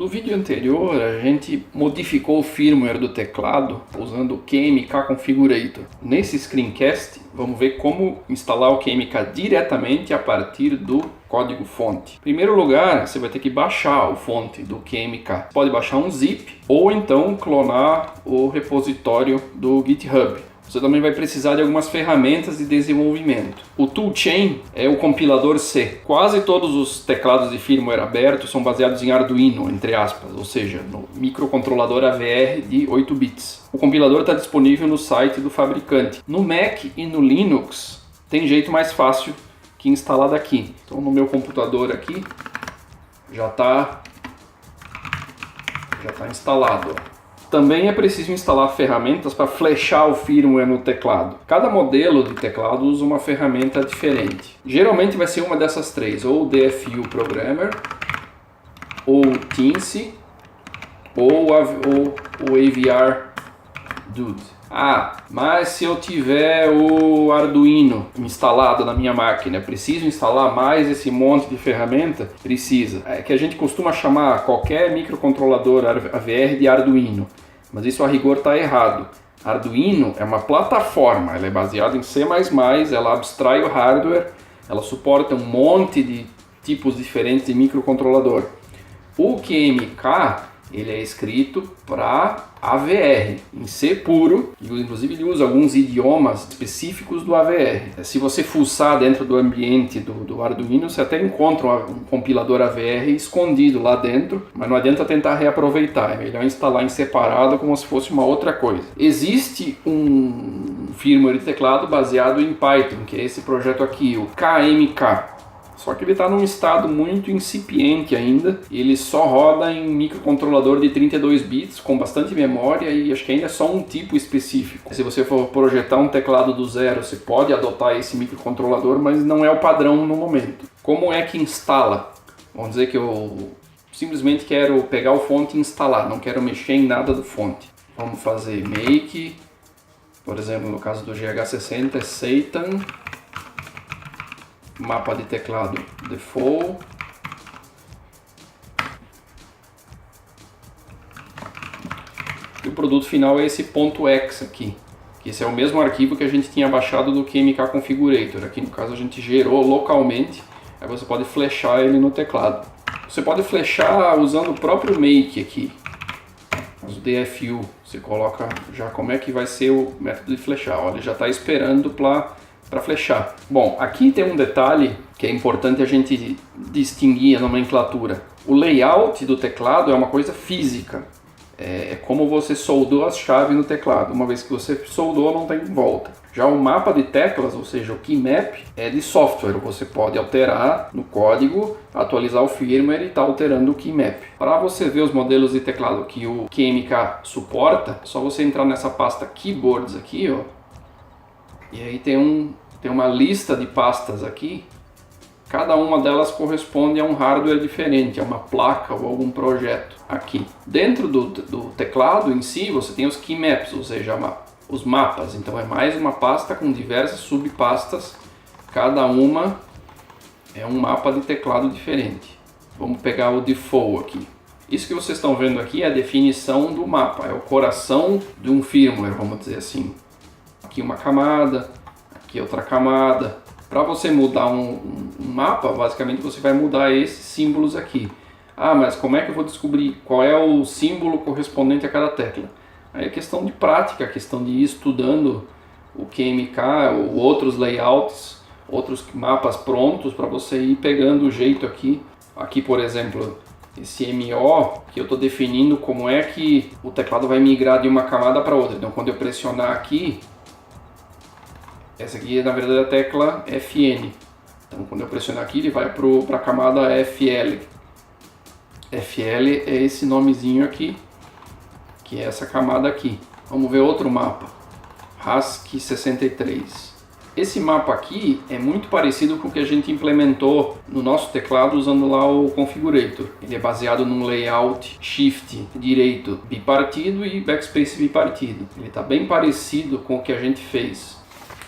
No vídeo anterior a gente modificou o firmware do teclado usando o QMK Configurator. Nesse screencast vamos ver como instalar o QMK diretamente a partir do código fonte. Em primeiro lugar, você vai ter que baixar o fonte do QMK. Pode baixar um zip ou então clonar o repositório do GitHub. Você também vai precisar de algumas ferramentas de desenvolvimento. O Toolchain é o compilador C. Quase todos os teclados de firmware abertos são baseados em Arduino, entre aspas, ou seja, no microcontrolador AVR de 8 bits. O compilador está disponível no site do fabricante. No Mac e no Linux tem jeito mais fácil que instalar daqui. Então no meu computador aqui já está instalado. Também é preciso instalar ferramentas para flechar o firmware no teclado. Cada modelo de teclado usa uma ferramenta diferente. Geralmente vai ser uma dessas três, ou o DFU Programmer, ou o Teensy, ou o AVR Dude. Mas se eu tiver o Arduino instalado na minha máquina, preciso instalar mais esse monte de ferramenta? Precisa. É que a gente costuma chamar qualquer microcontrolador AVR de Arduino, mas isso a rigor está errado. Arduino é uma plataforma, ela é baseada em C++, ela abstrai o hardware, ela suporta um monte de tipos diferentes de microcontrolador. O QMK ele é escrito para AVR, em C puro, e inclusive ele usa alguns idiomas específicos do AVR. Se você fuçar dentro do ambiente do Arduino, você até encontra um compilador AVR escondido lá dentro, mas não adianta tentar reaproveitar, é melhor instalar em separado como se fosse uma outra coisa. Existe um firmware de teclado baseado em Python, que é esse projeto aqui, o KMK. Só que ele está num estado muito incipiente ainda, e ele só roda em microcontrolador de 32 bits, com bastante memória, e acho que ainda é só um tipo específico. Se você for projetar um teclado do zero, você pode adotar esse microcontrolador, mas não é o padrão no momento. Como é que instala? Vamos dizer que eu simplesmente quero pegar o fonte e instalar, não quero mexer em nada do fonte. Vamos fazer make, por exemplo, no caso do GH60 é Satan, mapa de teclado default, e o produto final é esse .x aqui, que esse é o mesmo arquivo que a gente tinha baixado do QMK Configurator. Aqui no caso a gente gerou localmente, aí você pode flechar ele no teclado. Você pode flechar usando o próprio make aqui, mas o DFU, você coloca já como é que vai ser o método de flechar. Olha, ele já está esperando para flechar. Bom, aqui tem um detalhe que é importante a gente distinguir a nomenclatura. O layout do teclado é uma coisa física. É como você soldou as chaves no teclado. Uma vez que você soldou, não tem volta. Já o mapa de teclas, ou seja, o keymap, é de software. Você pode alterar no código, atualizar o firmware e estar alterando o keymap. Para você ver os modelos de teclado que o QMK suporta, é só você entrar nessa pasta Keyboards aqui, ó. E aí tem uma lista de pastas aqui, cada uma delas corresponde a um hardware diferente, a uma placa ou algum projeto aqui. Dentro do teclado em si, você tem os keymaps, ou seja, os mapas. Então é mais uma pasta com diversas subpastas, cada uma é um mapa de teclado diferente. Vamos pegar o default aqui. Isso que vocês estão vendo aqui é a definição do mapa, é o coração de um firmware, vamos dizer assim. Aqui uma camada, aqui outra camada. Para você mudar um mapa, basicamente você vai mudar esses símbolos aqui. Mas como é que eu vou descobrir qual é o símbolo correspondente a cada tecla? Aí é questão de prática, questão de ir estudando o QMK, ou outros layouts, outros mapas prontos para você ir pegando o jeito aqui. Aqui, por exemplo, esse MO, que eu estou definindo como é que o teclado vai migrar de uma camada para outra. Então quando eu pressionar aqui, essa aqui é na verdade a tecla FN. Então quando eu pressionar aqui ele vai para a camada FL. FL é esse nomezinho aqui, que é essa camada aqui. Vamos ver outro mapa, HASC63. Esse mapa aqui é muito parecido com o que a gente implementou no nosso teclado usando lá o Configurator. Ele é baseado num layout Shift direito bipartido e Backspace bipartido. Ele está bem parecido com o que a gente fez.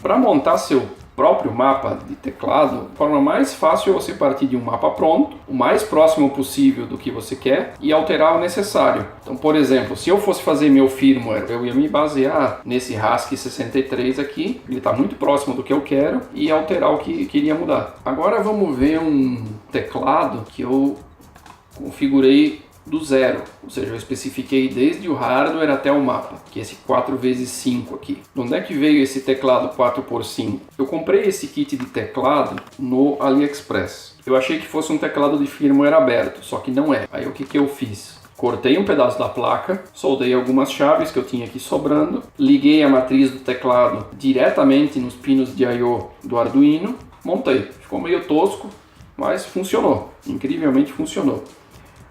Para montar seu próprio mapa de teclado, a forma mais fácil é você partir de um mapa pronto, o mais próximo possível do que você quer, e alterar o necessário. Então, por exemplo, se eu fosse fazer meu firmware, eu ia me basear nesse RASC 63 aqui, ele está muito próximo do que eu quero, e alterar o que queria mudar. Agora vamos ver um teclado que eu configurei do zero, ou seja, eu especifiquei desde o hardware até o mapa, que é esse 4x5 aqui. De onde é que veio esse teclado 4x5? Eu comprei esse kit de teclado no AliExpress. Eu achei que fosse um teclado de firmware aberto, só que não é. Aí o que eu fiz? Cortei um pedaço da placa, soldei algumas chaves que eu tinha aqui sobrando, liguei a matriz do teclado diretamente nos pinos de I/O do Arduino, montei. Ficou meio tosco, mas funcionou, incrivelmente funcionou.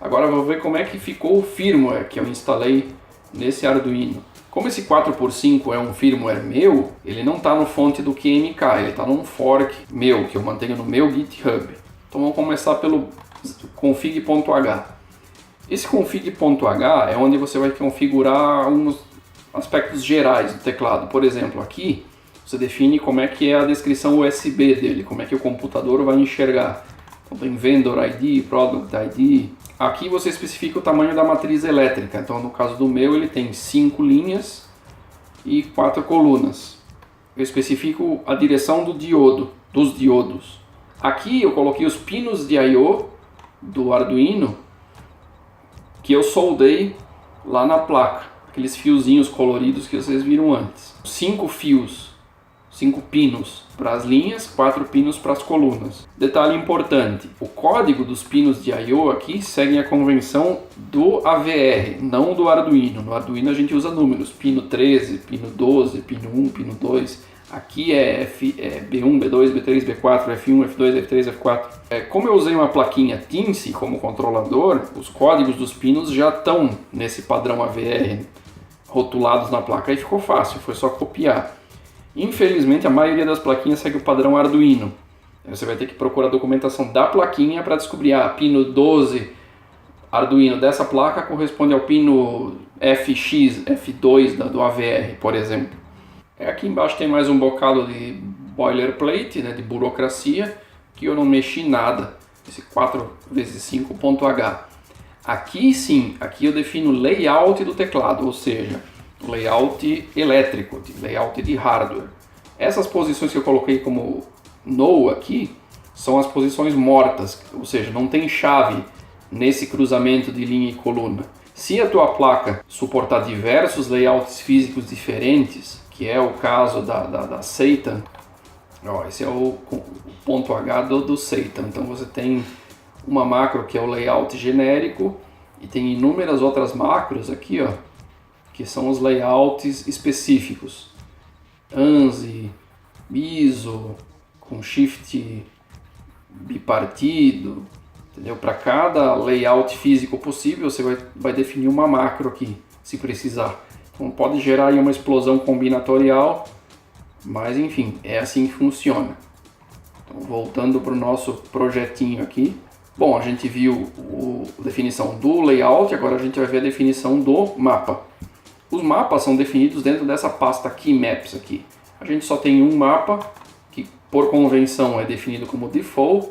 Agora vou ver como é que ficou o firmware que eu instalei nesse Arduino. Como esse 4x5 é um firmware meu, ele não está no fonte do QMK, ele está num fork meu, que eu mantenho no meu GitHub. Então vamos começar pelo config.h. Esse config.h é onde você vai configurar alguns aspectos gerais do teclado. Por exemplo, aqui você define como é que é a descrição USB dele, como é que o computador vai enxergar. Então tem Vendor ID, Product ID. Aqui você especifica o tamanho da matriz elétrica. Então no caso do meu ele tem 5 linhas e 4 colunas. Eu especifico a direção dos diodos. Aqui eu coloquei os pinos de I/O do Arduino que eu soldei lá na placa. Aqueles fiozinhos coloridos que vocês viram antes. 5 fios. 5 pinos para as linhas, 4 pinos para as colunas. Detalhe importante, o código dos pinos de I/O aqui segue a convenção do AVR, não do Arduino. No Arduino a gente usa números, pino 13, pino 12, pino 1, pino 2. Aqui é B1, B2, B3, B4, F1, F2, F3, F4. Como eu usei uma plaquinha Teensy como controlador, os códigos dos pinos já estão nesse padrão AVR rotulados na placa. Aí ficou fácil, foi só copiar. Infelizmente a maioria das plaquinhas segue o padrão Arduino. Você vai ter que procurar a documentação da plaquinha para descobrir, pino 12 Arduino dessa placa corresponde ao pino FX, F2 do AVR, por exemplo. Aqui embaixo tem mais um bocado de boilerplate, de burocracia, que eu não mexi nada, esse 4x5.h. Aqui sim, aqui eu defino o layout do teclado, ou seja, layout elétrico, layout de hardware. Essas posições que eu coloquei como no aqui são as posições mortas, ou seja, não tem chave nesse cruzamento de linha e coluna. Se a tua placa suportar diversos layouts físicos diferentes, que é o caso da Satan, esse é o ponto H do Satan. Então você tem uma macro que é o layout genérico e tem inúmeras outras macros aqui, que são os layouts específicos. ANSI, ISO, com shift bipartido, entendeu? Para cada layout físico possível, você vai definir uma macro aqui, se precisar. Então pode gerar aí uma explosão combinatorial, mas enfim, é assim que funciona. Então, voltando para o nosso projetinho aqui. Bom, a gente viu a definição do layout, agora a gente vai ver a definição do mapa. Os mapas são definidos dentro dessa pasta Keymaps aqui. A gente só tem um mapa, que por convenção é definido como default.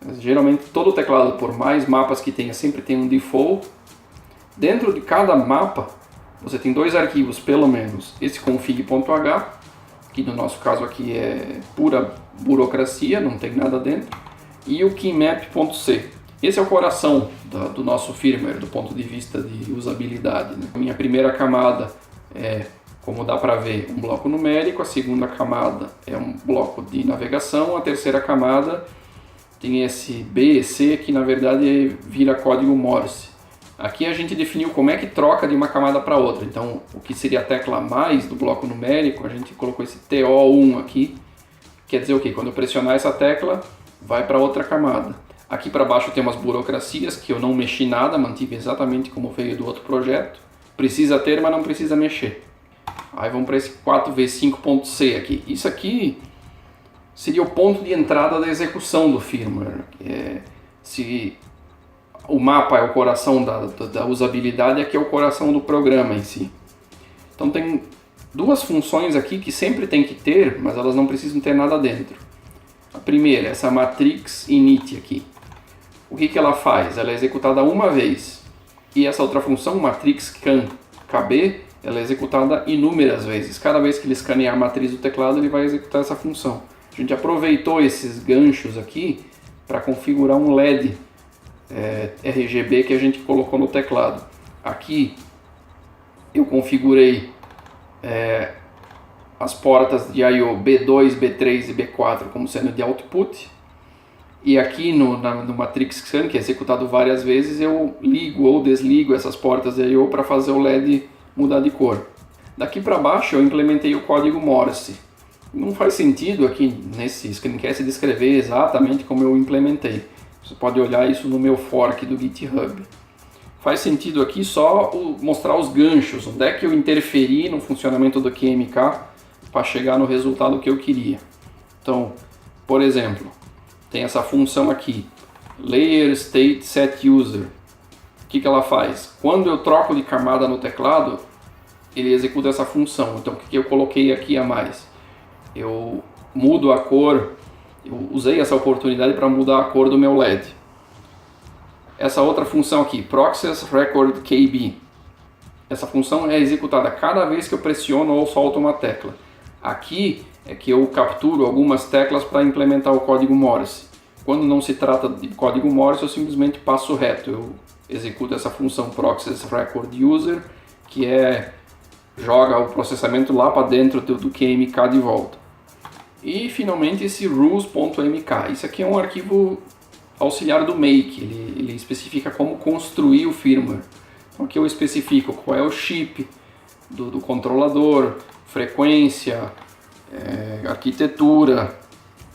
Mas, geralmente todo teclado, por mais mapas que tenha, sempre tem um default. Dentro de cada mapa, você tem dois arquivos pelo menos. Esse config.h, que no nosso caso aqui é pura burocracia, não tem nada dentro. E o keymap.c. Esse é o coração do nosso firmware, do ponto de vista de usabilidade. A minha primeira camada é, como dá para ver, um bloco numérico, a segunda camada é um bloco de navegação, a terceira camada tem esse B e C que na verdade vira código Morse. Aqui a gente definiu como é que troca de uma camada para outra, então o que seria a tecla mais do bloco numérico, a gente colocou esse TO1 aqui, quer dizer o que? Quando eu pressionar essa tecla, vai para outra camada. Aqui para baixo tem umas burocracias que eu não mexi nada, mantive exatamente como veio do outro projeto. Precisa ter, mas não precisa mexer. Aí vamos para esse 4v5.c aqui. Isso aqui seria o ponto de entrada da execução do firmware. Se o mapa é o coração da usabilidade, aqui é o coração do programa em si. Então tem duas funções aqui que sempre tem que ter, mas elas não precisam ter nada dentro. A primeira, essa matrix init aqui. O que ela faz? Ela é executada uma vez. E essa outra função, matrix scan KB, ela é executada inúmeras vezes. Cada vez que ele escanear a matriz do teclado, ele vai executar essa função. A gente aproveitou esses ganchos aqui para configurar um LED RGB que a gente colocou no teclado. Aqui eu configurei as portas de I/O B2, B3 e B4 como sendo de output. E aqui no Matrix Scan, que é executado várias vezes, eu ligo ou desligo essas portas de I/O para fazer o LED mudar de cor. Daqui para baixo eu implementei o código Morse. Não faz sentido aqui nesse screencast descrever exatamente como eu implementei. Você pode olhar isso no meu fork do GitHub. Faz sentido aqui só mostrar os ganchos, onde é que eu interferi no funcionamento do QMK para chegar no resultado que eu queria. Então, por exemplo, tem essa função aqui, Layer State Set User. O que ela faz? Quando eu troco de camada no teclado, ele executa essa função. Então, o que eu coloquei aqui a mais? Eu mudo a cor, eu usei essa oportunidade para mudar a cor do meu LED. Essa outra função aqui, Process Record KB. Essa função é executada cada vez que eu pressiono ou solto uma tecla. Aqui é que eu capturo algumas teclas para implementar o código Morse. Quando não se trata de código Morse, eu simplesmente passo reto. Eu executo essa função Process Record User, que joga o processamento lá para dentro do QMK de volta. E finalmente esse rules.mk. Isso aqui é um arquivo auxiliar do make. Ele especifica como construir o firmware. Então aqui eu especifico qual é o chip do controlador, frequência, arquitetura.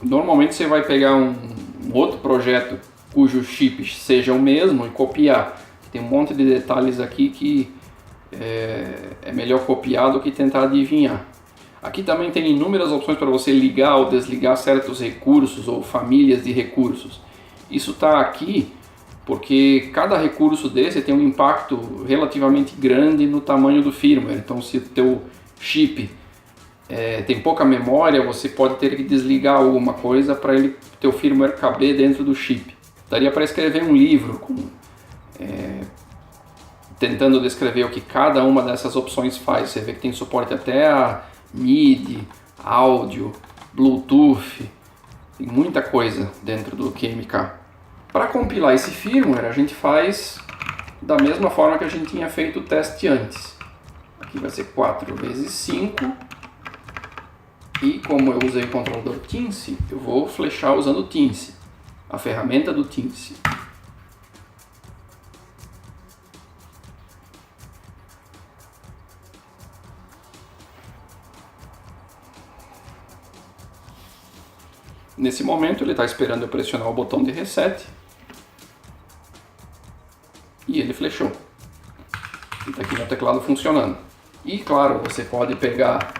Normalmente você vai pegar um outro projeto cujo chip seja o mesmo e copiar. Tem um monte de detalhes aqui que é melhor copiar do que tentar adivinhar. Aqui também tem inúmeras opções para você ligar ou desligar certos recursos ou famílias de recursos. Isso está aqui porque cada recurso desse tem um impacto relativamente grande no tamanho do firmware. Então, se o teu chip tem pouca memória, você pode ter que desligar alguma coisa para teu firmware caber dentro do chip. Daria para escrever um livro tentando descrever o que cada uma dessas opções faz. Você vê que tem suporte até a MIDI, áudio, Bluetooth, tem muita coisa dentro do QMK. Para compilar esse firmware, a gente faz da mesma forma que a gente tinha feito o teste antes. Aqui vai ser 4 vezes 5. E como eu usei o controlador Teensy, eu vou flechar usando o Teensy, a ferramenta do Teensy. Nesse momento ele está esperando eu pressionar o botão de reset e ele flechou. Está aqui no teclado funcionando. E claro, você pode pegar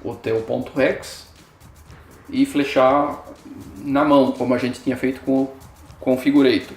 o teu .hex e flechar na mão, como a gente tinha feito com o Configurator.